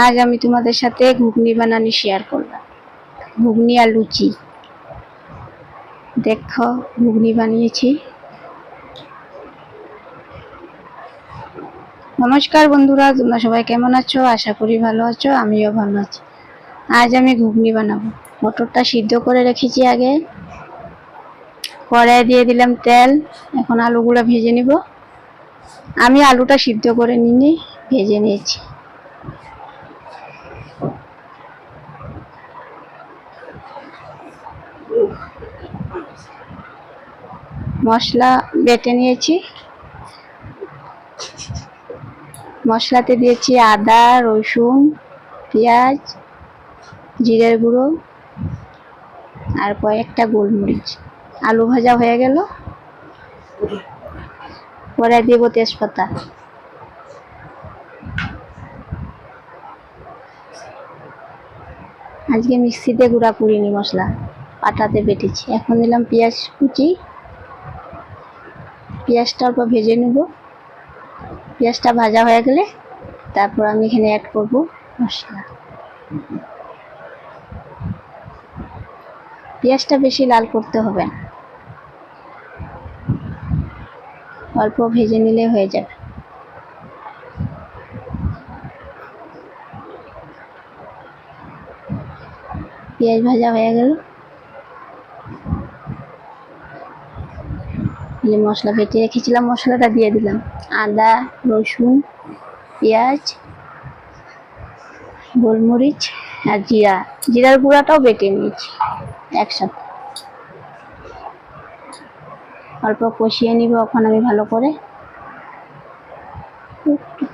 আজ আমি তোমাদের সাথে ঘুগনি বানানি শেয়ার করলাম। ঘুগনি আর লুচি। দেখো ঘুগনি বানিয়েছি। নমস্কার বন্ধুরা, তোমরা সবাই কেমন আছো? আশা করি ভালো আছো, আমিও ভালো আছি। আজ আমি ঘুগনি বানাবো। মটরটা সিদ্ধ করে রেখেছি আগে। কড়াই দিয়ে দিলাম তেল। এখন আলুগুলো ভেজে নিব। আমি আলুটা সিদ্ধ করে নিয়ে ভেজে নিয়েছি। মশলা বেটে নিয়েছি। মশলাতে দিয়েছি আদা, রসুন, পেঁয়াজ, জিরের গুঁড়ো আর কয়েকটা গোলমরিচ। আলু ভাজা হয়ে গেল, পরে দেব তেজপাতা। আজকে মিক্সিতে গুঁড়া করিনি, মশলা পাটাতে বেটেছি। এখন দিলাম পেঁয়াজ কুচি। পেঁয়াজটা অল্প ভেজে নেব। পেঁয়াজটা ভাজা হয়ে গেলে তারপর আমি এখানে অ্যাড করব মশলা। পেঁয়াজটা বেশি লাল করতে হবে না, অল্প ভেজে নিলে হয়ে যাবে। পেঁয়াজ ভাজা হয়ে গেল, যে মশলা বেটে রেখেছিলাম মশলাটা দিয়ে দিলাম। আদা, রসুন, পেঁয়াজ, গোলমরিচ আর জিরার গুঁড়াটাও বেটে নিয়েছি একসাথে। অল্প কষিয়ে নিব এখন আমি ভালো করে।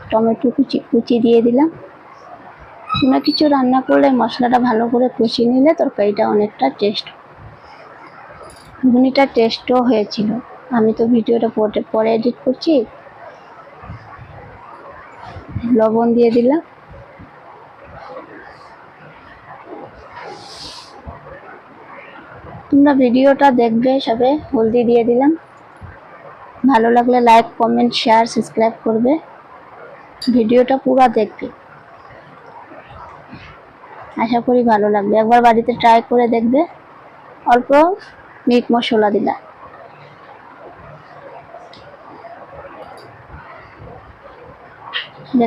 টমেটো কুচি দিয়ে দিলাম। কোনো কিছু রান্না করলে মশলাটা ভালো করে কষিয়ে নিলে তরকারিটা অনেকটা ঘুগনিটা টেস্টও হয়েছিল। আমি তো ভিডিওটা পরে এডিট করছি। লবণ দিয়ে দিলাম। তোমরা ভিডিওটা দেখবে সবে। হলদি দিয়ে দিলাম। ভালো লাগলে লাইক, কমেন্ট, শেয়ার, সাবস্ক্রাইব করবে। ভিডিওটা পুরো দেখবে, আশা করি ভালো লাগবে। একবার বাড়িতে ট্রাই করে দেখবে। অল্প মিট মশলা দিলাম।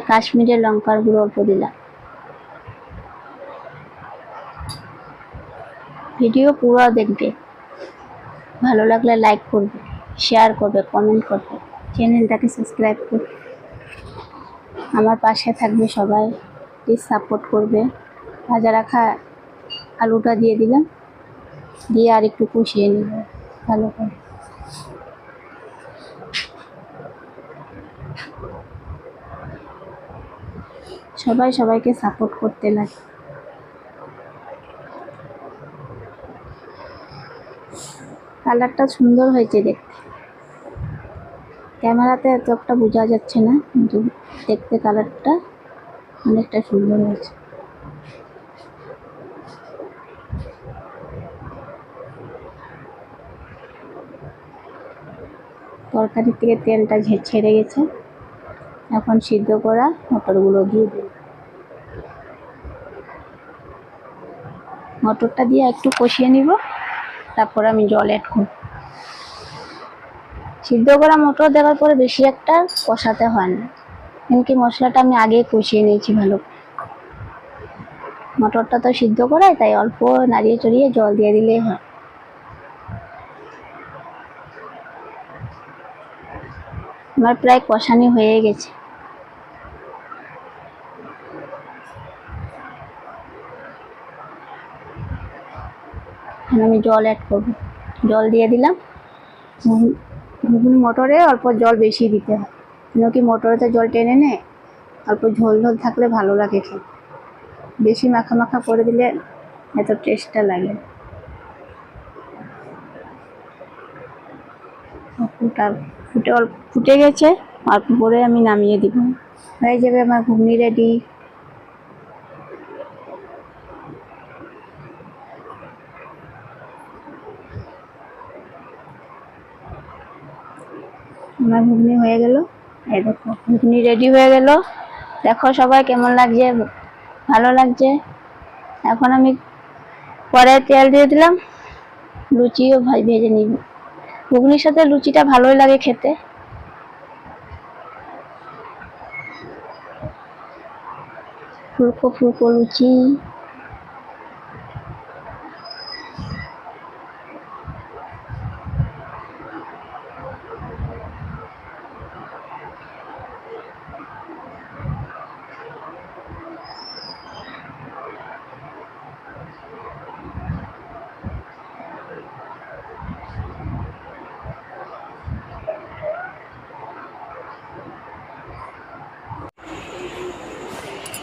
কাশ্মীরের লঙ্কার গুঁড়ো অল্প দিলাম। ভিডিও পুরো দেখবে, ভালো লাগলে লাইক করবে, শেয়ার করবে, কমেন্ট করবে, চ্যানেলটাকে সাবস্ক্রাইব করবে। আমার পাশে থাকবে সবাই, প্লিজ সাপোর্ট করবে। ভাজা রাখা আলুটা দিয়ে দিলাম, দিয়ে আর একটু কষিয়ে নিব ভালো করে। সবাই সবাইকে সাপোর্ট করতে লাগে। কালারটা সুন্দর হয়েছে দেখতে। ক্যামেরাতে এত একটা বোঝা যাচ্ছে না, কিন্তু দেখতে কালারটা অনেকটা সুন্দর হয়েছে। তরকারি থেকে তেলটা ছেড়ে গেছে। এখন সিদ্ধ করা মটরগুলো দিয়ে দিই। মটরটা দিয়ে একটু কষিয়ে নিব, তারপর আমি জল অ্যাড করব। সিদ্ধ করা মটর দেওয়ার পরে বেশি একটা কষাতে হয় না, এমনকি মশলাটা আমি আগে কষিয়ে নিয়েছি ভালো। মটরটা তো সিদ্ধ করাই, তাই অল্প নাড়িয়ে চড়িয়ে জল দিয়ে দিলেই হয়। আমার প্রায় কষানি হয়ে গেছে। আমি জল অ্যাড করব। জল দিয়ে দিলাম। ঘুগনি মটরে অল্প জল বেশি দিতে হয়, কেন কি মটরেতে জল টেনে নেয়। অল্প ঝোল ঝোল থাকলে ভালো লাগে খেতে। বেশি মাখা মাখা করে দিলে এত টেস্টটা লাগে। ফুটে গেছে, অল্প করে আমি নামিয়ে দিব। হয়ে যাবে আমার ঘুগনি রেডি। আমার ঘুগনি হয়ে গেল। এই দেখো ঘুগনি রেডি হয়ে গেল। দেখো সবাই কেমন লাগছে। ভালো লাগছে। এখন আমি কড়াইয়ে তেল দিয়ে দিলাম, লুচিও ভেজে নিব। ঘুগনির সাথে লুচিটা ভালোই লাগে খেতে। ফুলকো ফুলকো লুচি।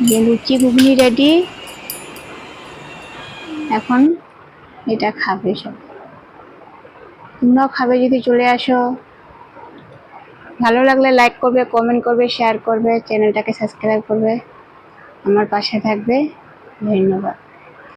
যে লুচি ঘুগনি রেডি। এখন এটা খাবে সব। তোমরাও খাবে যদি চলে আসো। ভালো লাগলে লাইক করবে, কমেন্ট করবে, শেয়ার করবে, চ্যানেলটাকে সাবস্ক্রাইব করবে, আমার পাশে থাকবে। ধন্যবাদ।